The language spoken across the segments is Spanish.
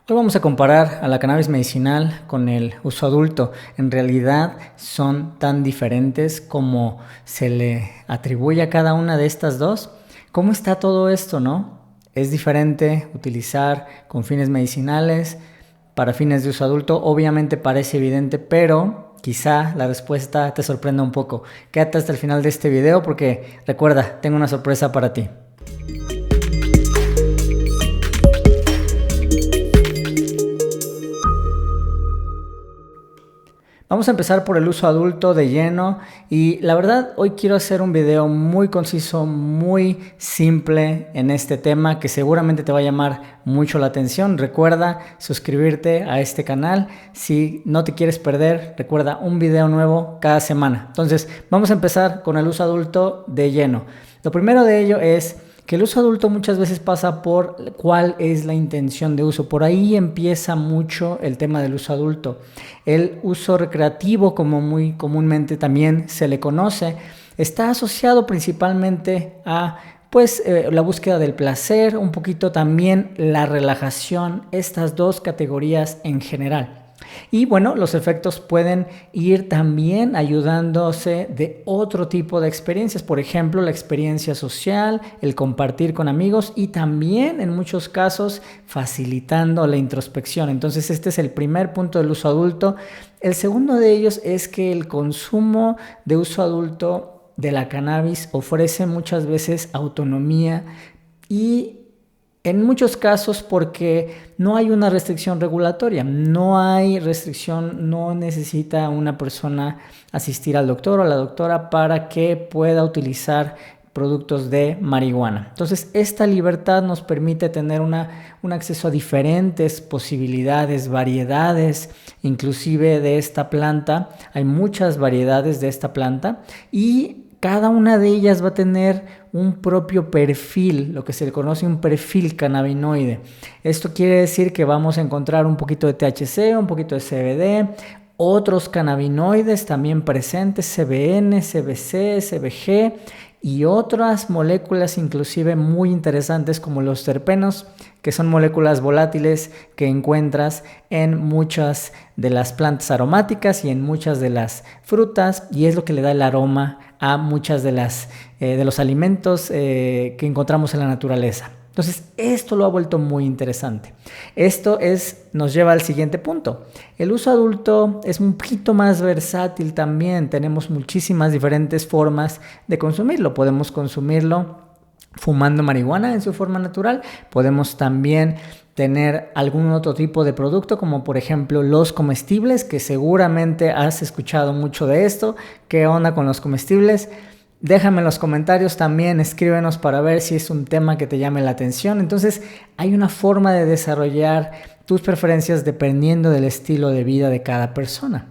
Hoy vamos a comparar a la cannabis medicinal con el uso adulto. En realidad son tan diferentes como se le atribuye a cada una de estas dos. ¿Cómo está todo esto, no? Es diferente utilizar con fines medicinales para fines de uso adulto. Obviamente parece evidente, pero quizá la respuesta te sorprenda un poco. Quédate hasta el final de este video porque recuerda, tengo una sorpresa para ti. Vamos a empezar por el uso adulto de lleno y la verdad hoy quiero hacer un video muy conciso, muy simple en este tema que seguramente te va a llamar mucho la atención. Recuerda suscribirte a este canal si no te quieres perder, recuerda un video nuevo cada semana. Entonces vamos a empezar con el uso adulto de lleno. Lo primero de ello es que el uso adulto muchas veces pasa por cuál es la intención de uso. Por ahí empieza mucho el tema del uso adulto. El uso recreativo, como muy comúnmente también se le conoce, está asociado principalmente a la búsqueda del placer, un poquito también la relajación, estas dos categorías en general. Y bueno, los efectos pueden ir también ayudándose de otro tipo de experiencias, por ejemplo, la experiencia social, el compartir con amigos y también en muchos casos facilitando la introspección. Entonces este es el primer punto del uso adulto. El segundo de ellos es que el consumo de uso adulto de la cannabis ofrece muchas veces autonomía y en muchos casos porque no hay una restricción regulatoria, no hay restricción, no necesita una persona asistir al doctor o a la doctora para que pueda utilizar productos de marihuana. Entonces esta libertad nos permite tener un acceso a diferentes posibilidades, variedades, inclusive de esta planta. Hay muchas variedades de esta planta y cada una de ellas va a tener un propio perfil, lo que se le conoce un perfil cannabinoide. Esto quiere decir que vamos a encontrar un poquito de THC, un poquito de CBD, otros cannabinoides también presentes, CBN, CBC, CBG y otras moléculas inclusive muy interesantes como los terpenos, que son moléculas volátiles que encuentras en muchas de las plantas aromáticas y en muchas de las frutas, y es lo que le da el aroma a muchas de los alimentos que encontramos en la naturaleza. Entonces esto lo ha vuelto muy interesante. Nos lleva al siguiente punto. El uso adulto es un poquito más versátil también. Tenemos muchísimas diferentes formas de consumirlo. Podemos consumirlo fumando marihuana en su forma natural. Podemos también tener algún otro tipo de producto, como por ejemplo los comestibles, que seguramente has escuchado mucho de esto. ¿Qué onda con los comestibles? Déjame en los comentarios también, escríbenos para ver si es un tema que te llame la atención. Entonces hay una forma de desarrollar tus preferencias dependiendo del estilo de vida de cada persona.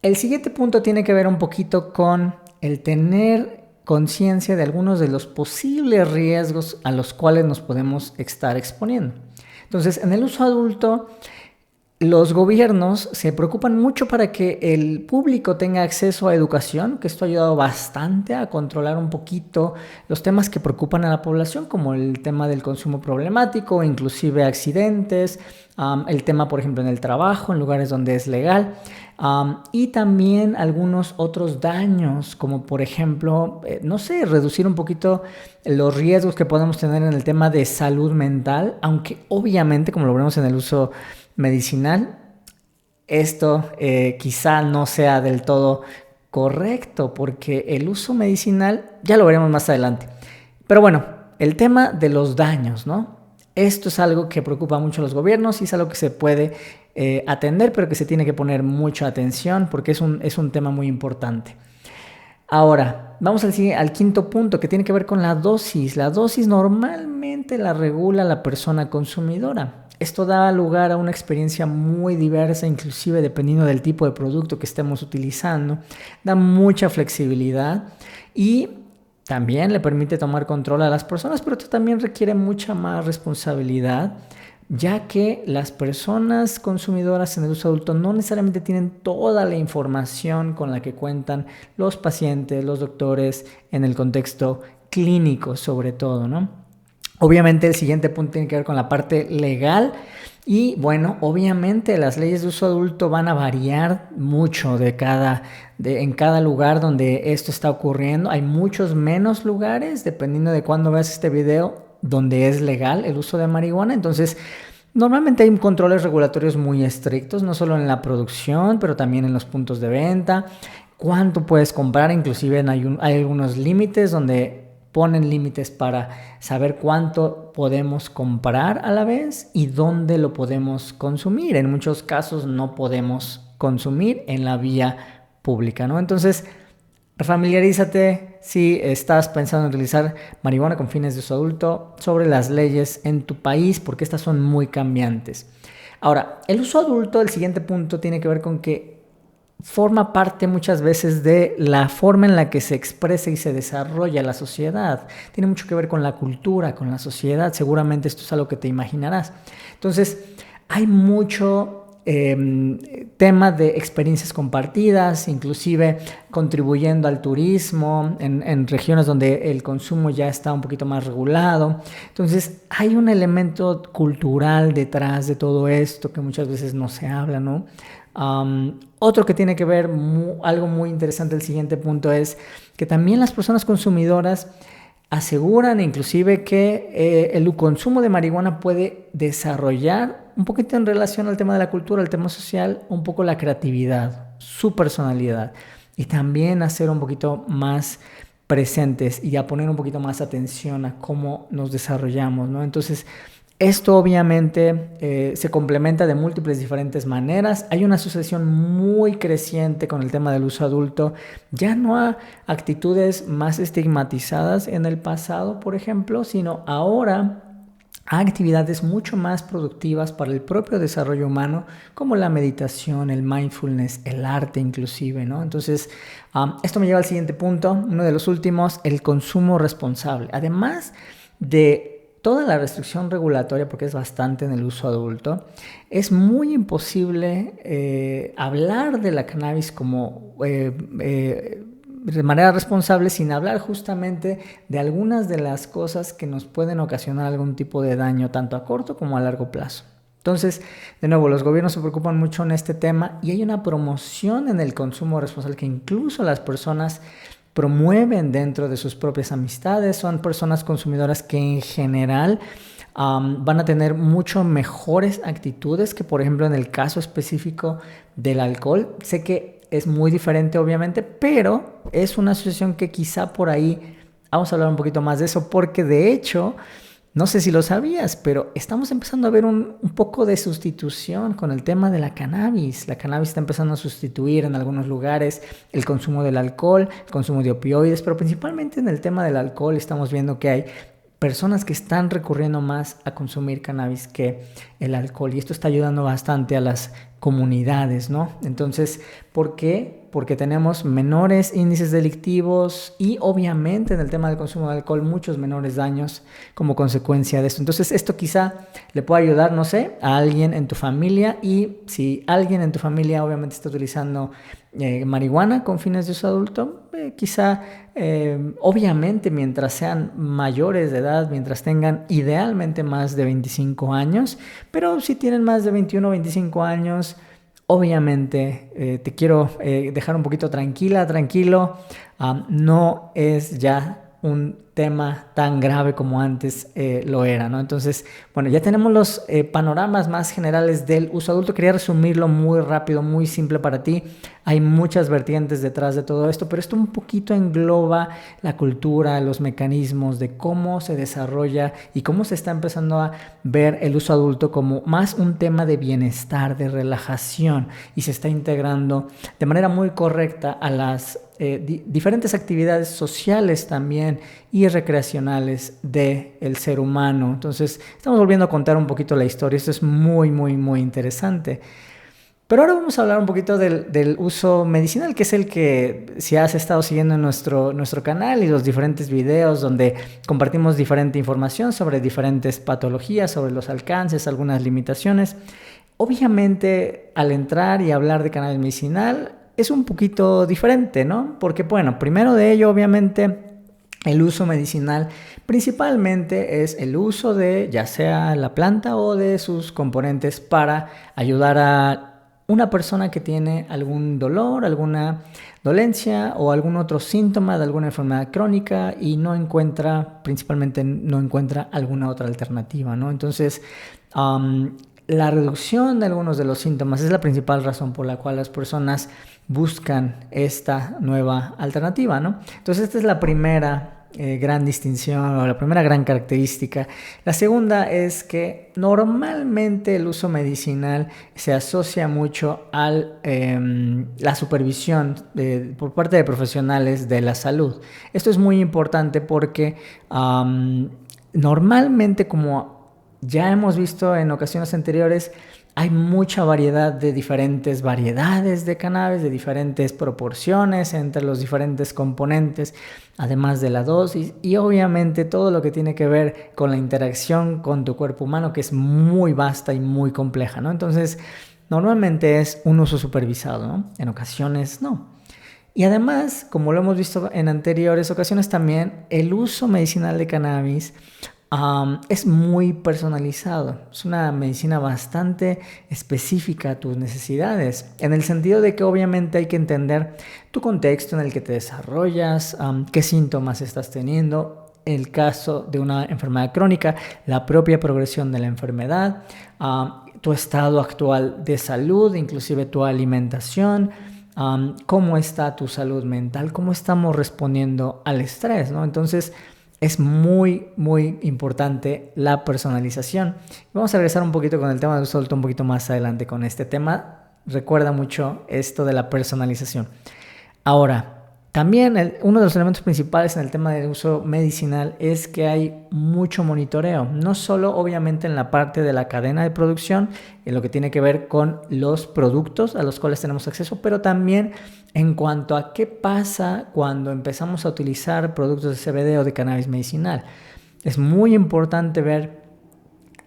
El siguiente punto tiene que ver un poquito con el tener conciencia de algunos de los posibles riesgos a los cuales nos podemos estar exponiendo. Entonces, en el uso adulto, los gobiernos se preocupan mucho para que el público tenga acceso a educación, que esto ha ayudado bastante a controlar un poquito los temas que preocupan a la población, como el tema del consumo problemático, inclusive accidentes, el tema, por ejemplo, en el trabajo, en lugares donde es legal, y también algunos otros daños, como por ejemplo, reducir un poquito los riesgos que podemos tener en el tema de salud mental, aunque obviamente, como lo veremos en el uso medicinal, esto quizá no sea del todo correcto porque el uso medicinal ya lo veremos más adelante. Pero bueno, el tema de los daños, ¿no? Esto es algo que preocupa mucho a los gobiernos y es algo que se puede atender, pero que se tiene que poner mucha atención porque es un tema muy importante. Ahora, vamos al quinto punto que tiene que ver con la dosis. La dosis normalmente la regula la persona consumidora. Esto da lugar a una experiencia muy diversa, inclusive dependiendo del tipo de producto que estemos utilizando. Da mucha flexibilidad y también le permite tomar control a las personas, pero esto también requiere mucha más responsabilidad, ya que las personas consumidoras en el uso adulto no necesariamente tienen toda la información con la que cuentan los pacientes, los doctores, en el contexto clínico sobre todo, ¿no? Obviamente el siguiente punto tiene que ver con la parte legal y bueno, obviamente las leyes de uso adulto van a variar mucho en cada lugar donde esto está ocurriendo. Hay muchos menos lugares, dependiendo de cuándo veas este video, donde es legal el uso de marihuana. Entonces, normalmente hay controles regulatorios muy estrictos, no solo en la producción, pero también en los puntos de venta. Cuánto puedes comprar, inclusive hay algunos límites donde ponen límites para saber cuánto podemos comprar a la vez y dónde lo podemos consumir. En muchos casos no podemos consumir en la vía pública, ¿no? Entonces, familiarízate si estás pensando en utilizar marihuana con fines de uso adulto sobre las leyes en tu país, porque estas son muy cambiantes. Ahora, el uso adulto, el siguiente punto, tiene que ver con que forma parte muchas veces de la forma en la que se expresa y se desarrolla la sociedad. Tiene mucho que ver con la cultura, con la sociedad. Seguramente esto es algo que te imaginarás. Entonces, hay mucho tema de experiencias compartidas, inclusive contribuyendo al turismo en regiones donde el consumo ya está un poquito más regulado. Entonces, hay un elemento cultural detrás de todo esto que muchas veces no se habla, ¿no? Otro que tiene que ver, algo muy interesante, el siguiente punto es que también las personas consumidoras aseguran inclusive que el consumo de marihuana puede desarrollar un poquito en relación al tema de la cultura, al tema social, un poco la creatividad, su personalidad y también hacer un poquito más presentes y a poner un poquito más atención a cómo nos desarrollamos, ¿no? Entonces, esto obviamente se complementa de múltiples diferentes maneras. Hay una asociación muy creciente con el tema del uso adulto. Ya no a actitudes más estigmatizadas en el pasado, por ejemplo, sino ahora a actividades mucho más productivas para el propio desarrollo humano, como la meditación, el mindfulness, el arte inclusive, ¿no? Entonces, esto me lleva al siguiente punto, uno de los últimos, el consumo responsable. Además de toda la restricción regulatoria, porque es bastante en el uso adulto, es muy imposible hablar de la cannabis como de manera responsable sin hablar justamente de algunas de las cosas que nos pueden ocasionar algún tipo de daño, tanto a corto como a largo plazo. Entonces, de nuevo, los gobiernos se preocupan mucho en este tema y hay una promoción en el consumo responsable que incluso las personas promueven dentro de sus propias amistades. Son personas consumidoras que en general van a tener mucho mejores actitudes que, por ejemplo, en el caso específico del alcohol. Sé que es muy diferente, obviamente, pero es una asociación que quizá por ahí vamos a hablar un poquito más de eso, porque de hecho, no sé si lo sabías, pero estamos empezando a ver un poco de sustitución con el tema de la cannabis. La cannabis está empezando a sustituir en algunos lugares el consumo del alcohol, el consumo de opioides, pero principalmente en el tema del alcohol estamos viendo que hay personas que están recurriendo más a consumir cannabis que el alcohol y esto está ayudando bastante a las comunidades, ¿no? Entonces, ¿por qué? Porque tenemos menores índices delictivos y obviamente en el tema del consumo de alcohol muchos menores daños como consecuencia de esto. Entonces esto quizá le pueda ayudar, no sé, a alguien en tu familia y si alguien en tu familia obviamente está utilizando marihuana con fines de uso adulto, quizá obviamente mientras sean mayores de edad, mientras tengan idealmente más de 25 años, pero si tienen más de 21 o 25 años, obviamente te quiero dejar un poquito tranquilo, no es ya un tema tan grave como antes lo era, ¿no? Entonces, bueno, ya tenemos los panoramas más generales del uso adulto. Quería resumirlo muy rápido, muy simple para ti. Hay muchas vertientes detrás de todo esto, pero esto un poquito engloba la cultura, los mecanismos de cómo se desarrolla y cómo se está empezando a ver el uso adulto como más un tema de bienestar, de relajación y se está integrando de manera muy correcta a las diferentes actividades sociales también y recreacionales del ser humano. Entonces, estamos volviendo a contar un poquito la historia. Esto es muy, muy, muy interesante. Pero ahora vamos a hablar un poquito del uso medicinal, que es el que, si has estado siguiendo en nuestro canal y los diferentes videos donde compartimos diferente información sobre diferentes patologías, sobre los alcances, algunas limitaciones. Obviamente, al entrar y hablar de cannabis medicinal, es un poquito diferente, ¿no? Porque, bueno, primero de ello, obviamente, El uso medicinal principalmente es el uso de ya sea la planta o de sus componentes para ayudar a una persona que tiene algún dolor, alguna dolencia o algún otro síntoma de alguna enfermedad crónica y principalmente no encuentra alguna otra alternativa, ¿no? Entonces, la reducción de algunos de los síntomas es la principal razón por la cual las personas buscan esta nueva alternativa, ¿no? Entonces, esta es la primera gran distinción o la primera gran característica. La segunda es que normalmente el uso medicinal se asocia mucho a la supervisión por parte de profesionales de la salud. Esto es muy importante porque normalmente, como ya hemos visto en ocasiones anteriores, hay mucha variedad de diferentes variedades de cannabis, de diferentes proporciones entre los diferentes componentes, además de la dosis y obviamente todo lo que tiene que ver con la interacción con tu cuerpo humano, que es muy vasta y muy compleja, ¿no? Entonces, normalmente es un uso supervisado, ¿no? En ocasiones no. Y además, como lo hemos visto en anteriores ocasiones también, el uso medicinal de cannabis es muy personalizado. Es una medicina bastante específica a tus necesidades, en el sentido de que obviamente hay que entender tu contexto en el que te desarrollas, qué síntomas estás teniendo, el caso de una enfermedad crónica, la propia progresión de la enfermedad, tu estado actual de salud, inclusive tu alimentación, cómo está tu salud mental, cómo estamos respondiendo al estrés, ¿no? Entonces, es muy, muy importante la personalización. Vamos a regresar un poquito con el tema del uso adulto un poquito más adelante con este tema. Recuerda mucho esto de la personalización. Ahora, también uno de los elementos principales en el tema del uso medicinal es que hay mucho monitoreo, no solo obviamente en la parte de la cadena de producción, en lo que tiene que ver con los productos a los cuales tenemos acceso, pero también en cuanto a qué pasa cuando empezamos a utilizar productos de CBD o de cannabis medicinal. Es muy importante ver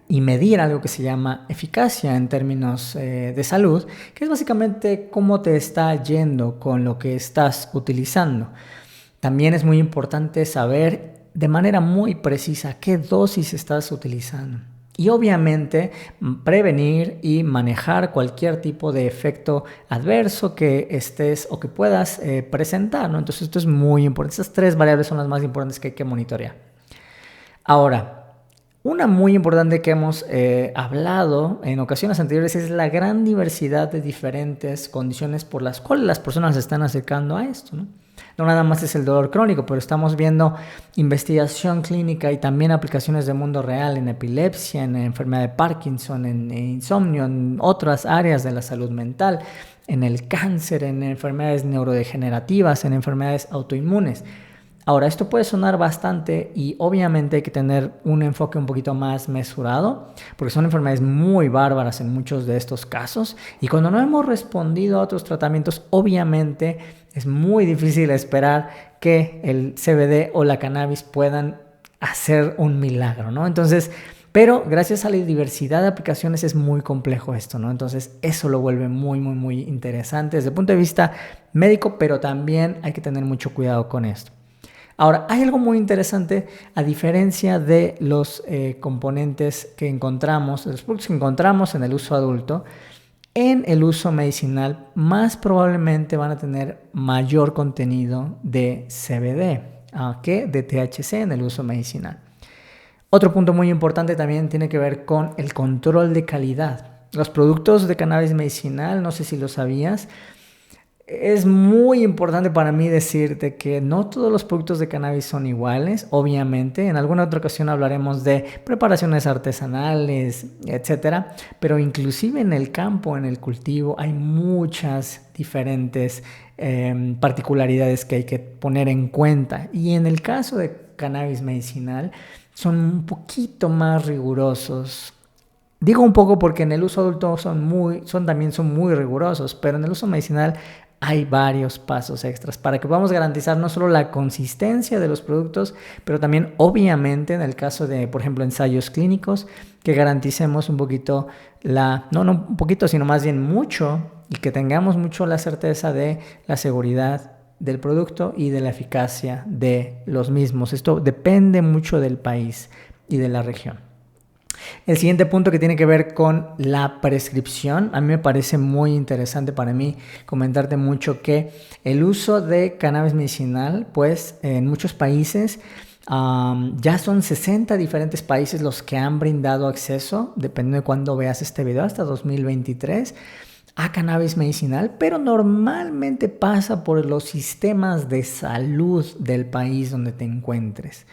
y medir algo que se llama eficacia en términos de salud, que es básicamente cómo te está yendo con lo que estás utilizando. También es muy importante saber de manera muy precisa qué dosis estás utilizando. Y obviamente prevenir y manejar cualquier tipo de efecto adverso que estés o que puedas presentar, ¿no? Entonces esto es muy importante. Estas tres variables son las más importantes que hay que monitorear. Ahora, una muy importante que hemos hablado en ocasiones anteriores es la gran diversidad de diferentes condiciones por las cuales las personas se están acercando a esto, ¿no? No nada más es el dolor crónico, pero estamos viendo investigación clínica y también aplicaciones de mundo real en epilepsia, en enfermedad de Parkinson, en insomnio, en otras áreas de la salud mental, en el cáncer, en enfermedades neurodegenerativas, en enfermedades autoinmunes. Ahora, esto puede sonar bastante y obviamente hay que tener un enfoque un poquito más mesurado, porque son enfermedades muy bárbaras en muchos de estos casos y cuando no hemos respondido a otros tratamientos, obviamente es muy difícil esperar que el CBD o la cannabis puedan hacer un milagro, ¿no? Entonces, pero gracias a la diversidad de aplicaciones es muy complejo esto, ¿no? Entonces, eso lo vuelve muy, muy, muy interesante desde el punto de vista médico, pero también hay que tener mucho cuidado con esto. Ahora, hay algo muy interesante a diferencia de los componentes que encontramos, los productos que encontramos en el uso adulto, en el uso medicinal más probablemente van a tener mayor contenido de CBD que de THC en el uso medicinal. Otro punto muy importante también tiene que ver con el control de calidad. Los productos de cannabis medicinal, no sé si lo sabías, es muy importante para mí decirte que no todos los productos de cannabis son iguales, obviamente. En alguna otra ocasión hablaremos de preparaciones artesanales, etcétera. Pero inclusive en el campo, en el cultivo, hay muchas diferentes particularidades que hay que poner en cuenta. Y en el caso de cannabis medicinal, son un poquito más rigurosos. Digo un poco porque en el uso adulto también son muy rigurosos, pero en el uso medicinal hay varios pasos extras para que podamos garantizar no solo la consistencia de los productos, pero también obviamente en el caso de, por ejemplo, ensayos clínicos, que garanticemos un poquito no un poquito, sino más bien mucho, y que tengamos mucho la certeza de la seguridad del producto y de la eficacia de los mismos. Esto depende mucho del país y de la región. El siguiente punto que tiene que ver con la prescripción, a mí me parece muy interesante para mí comentarte mucho que el uso de cannabis medicinal, pues en muchos países, ya son 60 diferentes países los que han brindado acceso, dependiendo de cuándo veas este video, hasta 2023, a cannabis medicinal, pero normalmente pasa por los sistemas de salud del país donde te encuentres.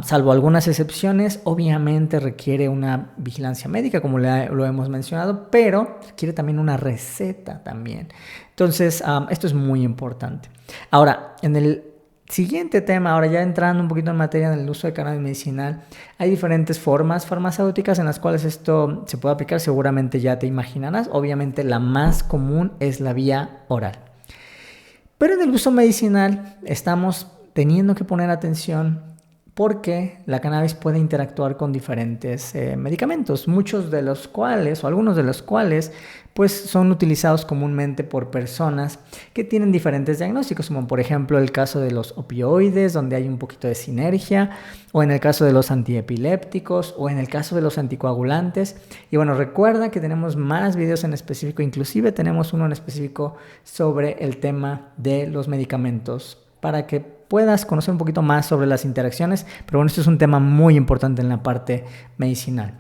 Salvo algunas excepciones, obviamente requiere una vigilancia médica, como lo hemos mencionado, pero requiere también una receta también. Entonces, esto es muy importante. Ahora, en el siguiente tema, ahora ya entrando un poquito en materia del uso de cannabis medicinal, hay diferentes formas farmacéuticas en las cuales esto se puede aplicar, seguramente ya te imaginarás. Obviamente la más común es la vía oral. Pero en el uso medicinal estamos teniendo que poner atención porque la cannabis puede interactuar con diferentes medicamentos, muchos de los cuales, o algunos de los cuales, pues son utilizados comúnmente por personas que tienen diferentes diagnósticos, como por ejemplo el caso de los opioides, donde hay un poquito de sinergia, o en el caso de los antiepilépticos, o en el caso de los anticoagulantes. Y bueno, recuerda que tenemos más videos en específico, inclusive tenemos uno en específico sobre el tema de los medicamentos, para que puedas conocer un poquito más sobre las interacciones, pero bueno, esto es un tema muy importante en la parte medicinal.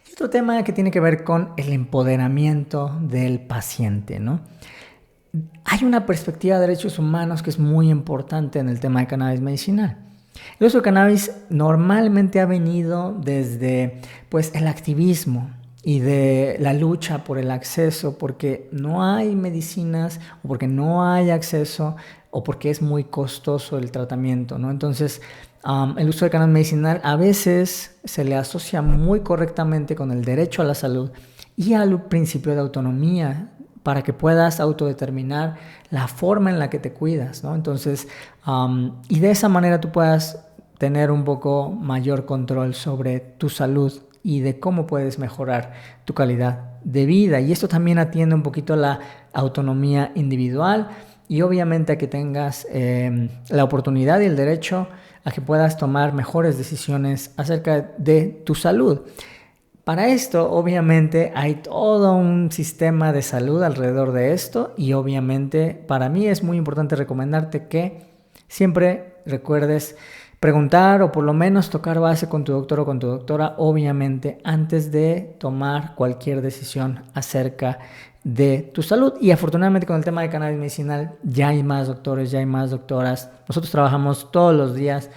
Y otro tema que tiene que ver con el empoderamiento del paciente, ¿no? Hay una perspectiva de derechos humanos que es muy importante en el tema de cannabis medicinal. El uso de cannabis normalmente ha venido desde pues, el activismo y de la lucha por el acceso, porque no hay medicinas o porque no hay acceso o porque es muy costoso el tratamiento, ¿no? Entonces, el uso de cannabis medicinal a veces se le asocia muy correctamente con el derecho a la salud y al principio de autonomía para que puedas autodeterminar la forma en la que te cuidas, ¿no? Entonces, y de esa manera tú puedas tener un poco mayor control sobre tu salud y de cómo puedes mejorar tu calidad de vida. Y esto también atiende un poquito a la autonomía individual y obviamente a que tengas la oportunidad y el derecho a que puedas tomar mejores decisiones acerca de tu salud. Para esto, obviamente, hay todo un sistema de salud alrededor de esto y obviamente para mí es muy importante recomendarte que siempre recuerdes preguntar o por lo menos tocar base con tu doctor o con tu doctora, obviamente, antes de tomar cualquier decisión acerca de tu salud. Y afortunadamente con el tema de cannabis medicinal ya hay más doctores, ya hay más doctoras. Nosotros trabajamos todos los días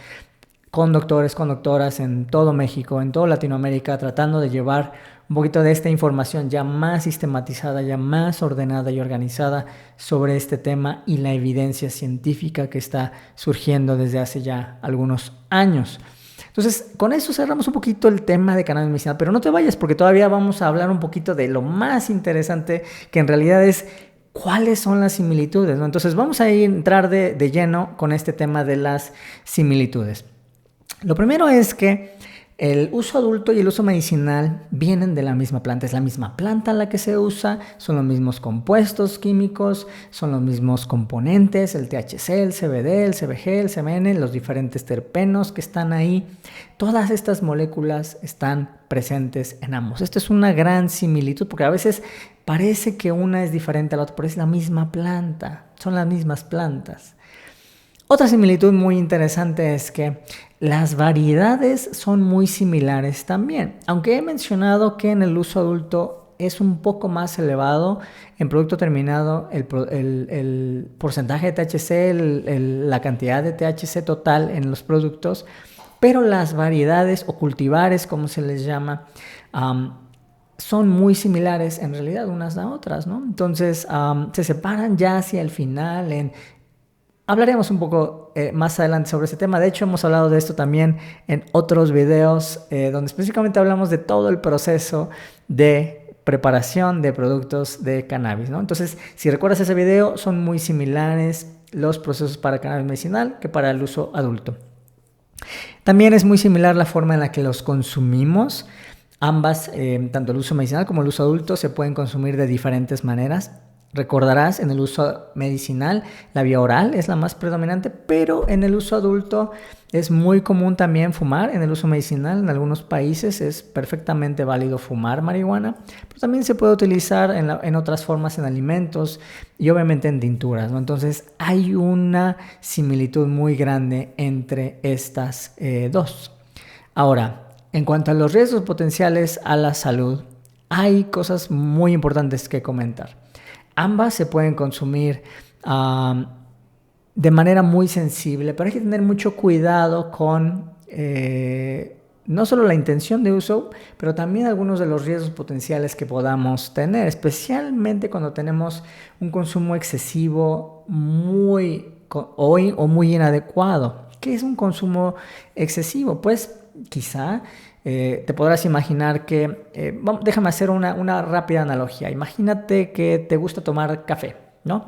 con doctores, con doctoras en todo México, en toda Latinoamérica, tratando de llevar un poquito de esta información ya más sistematizada, ya más ordenada y organizada sobre este tema y la evidencia científica que está surgiendo desde hace ya algunos años. Entonces, con eso cerramos un poquito el tema de cannabis medicinal, pero no te vayas porque todavía vamos a hablar un poquito de lo más interesante, que en realidad es cuáles son las similitudes, ¿no? Entonces, vamos a entrar de lleno con este tema de las similitudes. Lo primero es que el uso adulto y el uso medicinal vienen de la misma planta, es la misma planta la que se usa, son los mismos compuestos químicos, son los mismos componentes, el THC, el CBD, el CBG, el CBN, los diferentes terpenos que están ahí. Todas estas moléculas están presentes en ambos. Esto es una gran similitud porque a veces parece que una es diferente a la otra, pero es la misma planta, son las mismas plantas. Otra similitud muy interesante es que las variedades son muy similares también, aunque he mencionado que en el uso adulto es un poco más elevado en producto terminado el porcentaje de THC, la cantidad de THC total en los productos, pero las variedades o cultivares, como se les llama, son muy similares en realidad unas a otras, ¿no? Entonces se separan ya hacia el final Hablaremos un poco más adelante sobre ese tema. De hecho, hemos hablado de esto también en otros videos donde específicamente hablamos de todo el proceso de preparación de productos de cannabis, ¿no? Entonces, si recuerdas ese video, son muy similares los procesos para cannabis medicinal que para el uso adulto. También es muy similar la forma en la que los consumimos. Ambas, tanto el uso medicinal como el uso adulto, se pueden consumir de diferentes maneras. Recordarás, en el uso medicinal la vía oral es la más predominante, pero en el uso adulto es muy común también fumar. En el uso medicinal en algunos países es perfectamente válido fumar marihuana, pero también se puede utilizar en otras formas, en alimentos y obviamente en tinturas, ¿no? Entonces hay una similitud muy grande entre estas dos. Ahora, en cuanto a los riesgos potenciales a la salud, hay cosas muy importantes que comentar. Ambas se pueden consumir de manera muy sensible, pero hay que tener mucho cuidado con no solo la intención de uso, pero también algunos de los riesgos potenciales que podamos tener, especialmente cuando tenemos un consumo excesivo o muy inadecuado. ¿Qué es un consumo excesivo? Pues quizá te podrás imaginar que, déjame hacer una rápida analogía. Imagínate que te gusta tomar café, ¿no?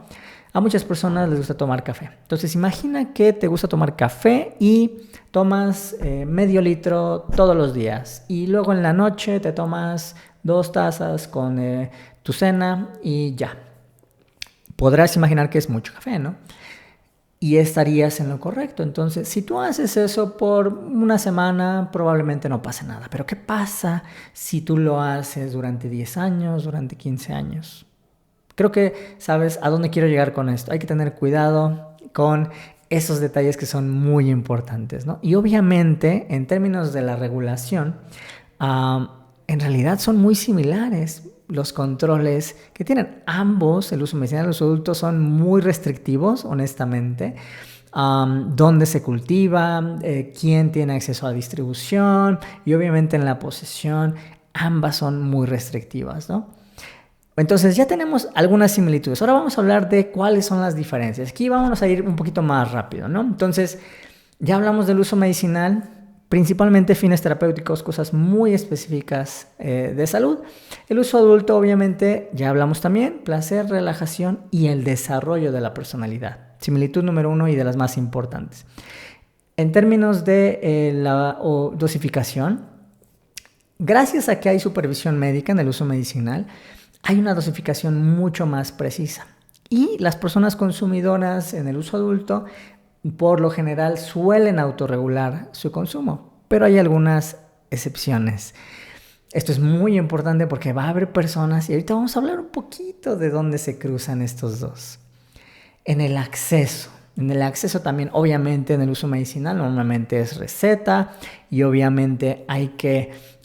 A muchas personas les gusta tomar café. Entonces imagina que te gusta tomar café y tomas medio litro todos los días. Y luego en la noche te tomas 2 tazas con tu cena y ya. Podrás imaginar que es mucho café, ¿no? Y estarías en lo correcto. Entonces, si tú haces eso por una semana, probablemente no pase nada. Pero ¿qué pasa si tú lo haces durante 10 años, durante 15 años? Creo que sabes a dónde quiero llegar con esto. Hay que tener cuidado con esos detalles que son muy importantes, ¿no? Y obviamente, en términos de la regulación, en realidad son muy similares los controles que tienen. Ambos, el uso medicinal y el uso adulto, son muy restrictivos, honestamente. Dónde se cultiva, quién tiene acceso a distribución y obviamente en la posesión, ambas son muy restrictivas, ¿no? Entonces ya tenemos algunas similitudes. Ahora vamos a hablar de cuáles son las diferencias. Aquí vamos a ir un poquito más rápido, ¿no? Entonces ya hablamos del uso medicinal, principalmente fines terapéuticos, cosas muy específicas de salud. El uso adulto, obviamente, ya hablamos también, placer, relajación y el desarrollo de la personalidad. Similitud número 1 y de las más importantes. En términos de la dosificación, gracias a que hay supervisión médica en el uso medicinal, hay una dosificación mucho más precisa. Y las personas consumidoras en el uso adulto por lo general suelen autorregular su consumo, pero hay algunas excepciones. Esto es muy importante porque va a haber personas, y ahorita vamos a hablar un poquito de dónde se cruzan estos dos. En el acceso también, obviamente en el uso medicinal normalmente es receta y obviamente hay que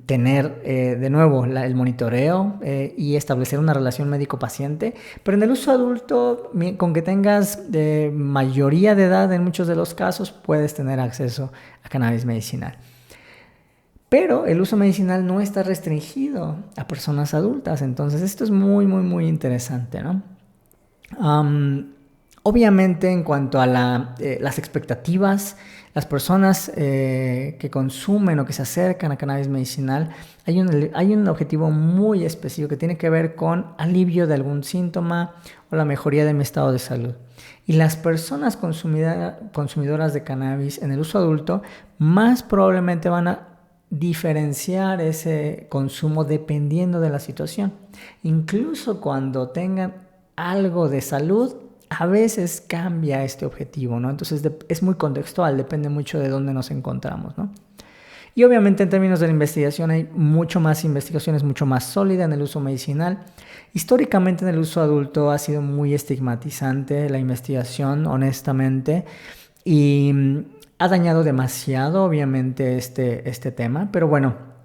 tener de nuevo el monitoreo y establecer una relación médico-paciente, pero en el uso adulto, con que tengas mayoría de edad en muchos de los casos, puedes tener acceso a cannabis medicinal. Pero el uso medicinal no está restringido a personas adultas, entonces esto es muy, muy, muy interesante, ¿no? Obviamente en cuanto a las expectativas, las personas que consumen o que se acercan a cannabis medicinal, hay un objetivo muy específico que tiene que ver con alivio de algún síntoma o la mejoría de mi estado de salud. Y las personas consumidoras de cannabis en el uso adulto más probablemente van a diferenciar ese consumo dependiendo de la situación. Incluso cuando tengan algo de salud, a veces cambia este objetivo, ¿no? Entonces es muy contextual, depende mucho de dónde nos encontramos, ¿no? Y obviamente en términos de la investigación hay mucho más investigaciones, mucho más sólida en el uso medicinal. Históricamente en el uso adulto ha sido muy estigmatizante la investigación, honestamente, y ha dañado demasiado, obviamente, este tema, pero bueno,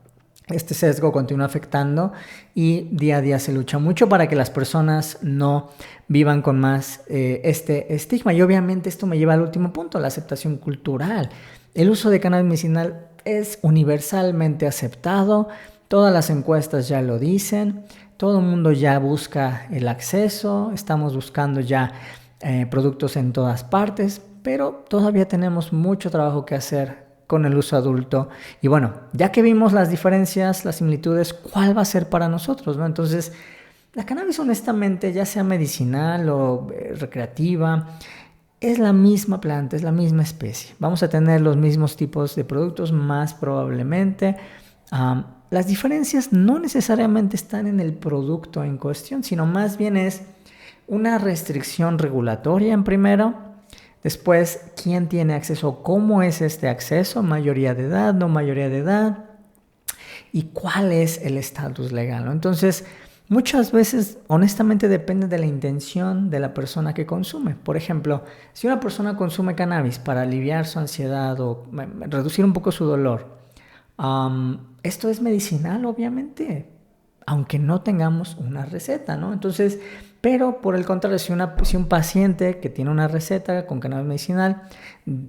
este sesgo continúa afectando y día a día se lucha mucho para que las personas no vivan con más este estigma. Y obviamente esto me lleva al último punto, la aceptación cultural. El uso de cannabis medicinal es universalmente aceptado, todas las encuestas ya lo dicen, todo el mundo ya busca el acceso, estamos buscando ya productos en todas partes, pero todavía tenemos mucho trabajo que hacer con el uso adulto. Y bueno, ya que vimos las diferencias, las similitudes, ¿cuál va a ser para nosotros, ¿no? Entonces, la cannabis, honestamente, ya sea medicinal o recreativa, es la misma planta, es la misma especie. Vamos a tener los mismos tipos de productos, más probablemente. las diferencias no necesariamente están en el producto en cuestión, sino más bien es una restricción regulatoria en primero, después quién tiene acceso, cómo es este acceso, mayoría de edad, no mayoría de edad, y cuál es el estatus legal, ¿no? Entonces, muchas veces, honestamente, depende de la intención de la persona que consume. Por ejemplo, si una persona consume cannabis para aliviar su ansiedad o reducir un poco su dolor, esto es medicinal, obviamente, aunque no tengamos una receta, ¿no? Entonces, pero por el contrario, si un paciente que tiene una receta con cannabis medicinal,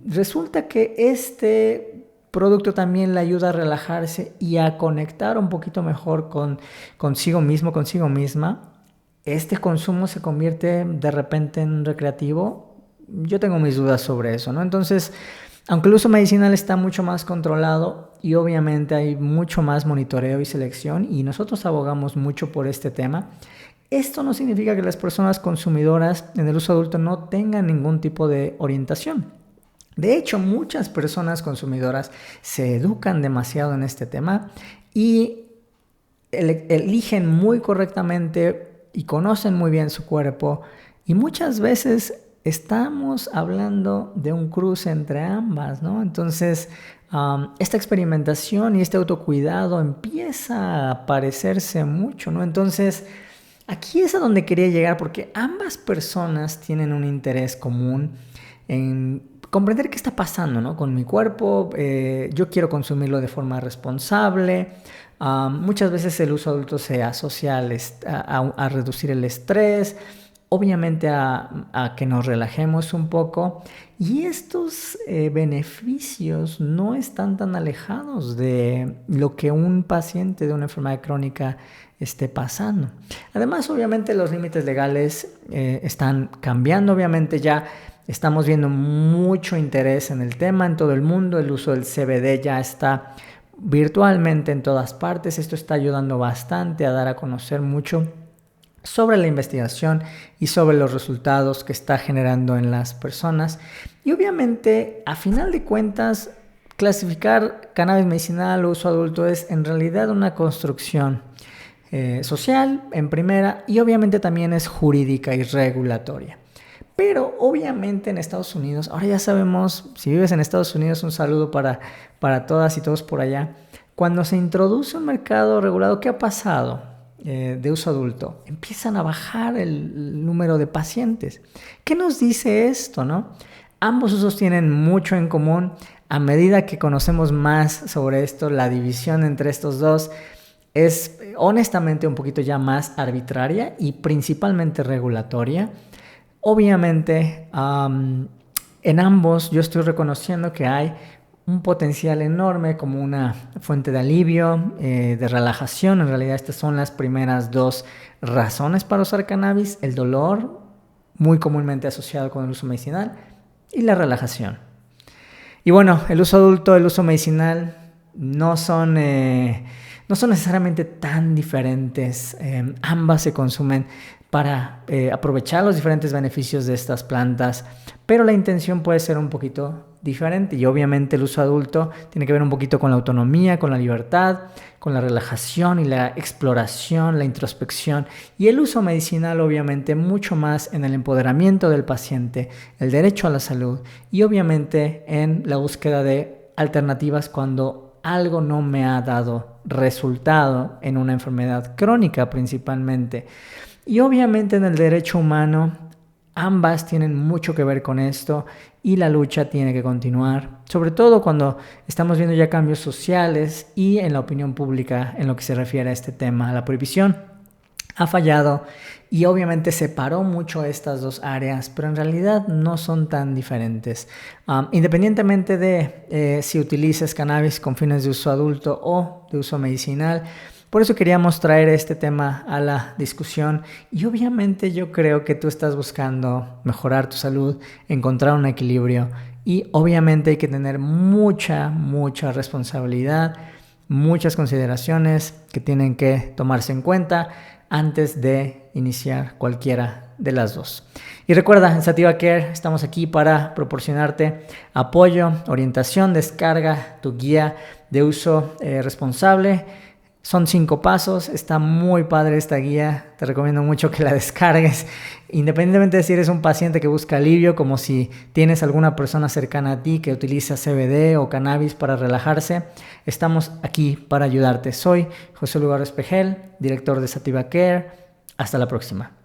resulta que este producto también le ayuda a relajarse y a conectar un poquito mejor consigo mismo, consigo misma, este consumo se convierte de repente en recreativo. Yo tengo mis dudas sobre eso, ¿no? Entonces, aunque el uso medicinal está mucho más controlado y obviamente hay mucho más monitoreo y selección y nosotros abogamos mucho por este tema, esto no significa que las personas consumidoras en el uso adulto no tengan ningún tipo de orientación. De hecho, muchas personas consumidoras se educan demasiado en este tema y eligen muy correctamente y conocen muy bien su cuerpo, y muchas veces estamos hablando de un cruce entre ambas, ¿no? Entonces, esta experimentación y este autocuidado empieza a parecerse mucho, ¿no? Entonces, aquí es a donde quería llegar, porque ambas personas tienen un interés común en comprender qué está pasando, ¿no? Con mi cuerpo. Yo quiero consumirlo de forma responsable. Muchas veces el uso adulto se asocia a reducir el estrés, obviamente a que nos relajemos un poco, y estos beneficios no están tan alejados de lo que un paciente de una enfermedad crónica esté pasando. Además, obviamente los límites legales están cambiando. Obviamente ya estamos viendo mucho interés en el tema en todo el mundo. El uso del CBD ya está virtualmente en todas partes. Esto está ayudando bastante a dar a conocer mucho sobre la investigación y sobre los resultados que está generando en las personas. Y obviamente, a final de cuentas, clasificar cannabis medicinal o uso adulto es en realidad una construcción social en primera, y obviamente también es jurídica y regulatoria. Pero obviamente en Estados Unidos, ahora ya sabemos, si vives en Estados Unidos, un saludo para todas y todos por allá. Cuando se introduce un mercado regulado, ¿qué ha pasado? De uso adulto, empiezan a bajar el número de pacientes. ¿Qué nos dice esto, no? Ambos usos tienen mucho en común. A medida que conocemos más sobre esto, la división entre estos dos es honestamente un poquito ya más arbitraria y principalmente regulatoria. Obviamente, en ambos yo estoy reconociendo que hay un potencial enorme como una fuente de alivio, de relajación. En realidad estas son las primeras dos razones para usar cannabis: el dolor, muy comúnmente asociado con el uso medicinal, y la relajación. Y bueno, el uso adulto, el uso medicinal no son necesariamente tan diferentes. Ambas se consumen para aprovechar los diferentes beneficios de estas plantas, pero la intención puede ser un poquito diferente. Y obviamente el uso adulto tiene que ver un poquito con la autonomía, con la libertad, con la relajación y la exploración, la introspección. Y el uso medicinal obviamente mucho más en el empoderamiento del paciente, el derecho a la salud, y obviamente en la búsqueda de alternativas cuando algo no me ha dado resultado en una enfermedad crónica principalmente. Y obviamente en el derecho humano, ambas tienen mucho que ver con esto, y la lucha tiene que continuar, sobre todo cuando estamos viendo ya cambios sociales y en la opinión pública en lo que se refiere a este tema. La prohibición ha fallado y obviamente separó mucho estas dos áreas, pero en realidad no son tan diferentes. Independientemente de si utilices cannabis con fines de uso adulto o de uso medicinal, por eso queríamos traer este tema a la discusión. Y obviamente yo creo que tú estás buscando mejorar tu salud, encontrar un equilibrio, y obviamente hay que tener mucha responsabilidad, muchas consideraciones que tienen que tomarse en cuenta antes de iniciar cualquiera de las dos. Y recuerda, en Sativa Care estamos aquí para proporcionarte apoyo, orientación, descarga tu guía de uso responsable Son 5 pasos, está muy padre esta guía, te recomiendo mucho que la descargues, independientemente de si eres un paciente que busca alivio, como si tienes alguna persona cercana a ti que utiliza CBD o cannabis para relajarse, estamos aquí para ayudarte. Soy José Luis Espejel, director de Sativa Care. Hasta la próxima.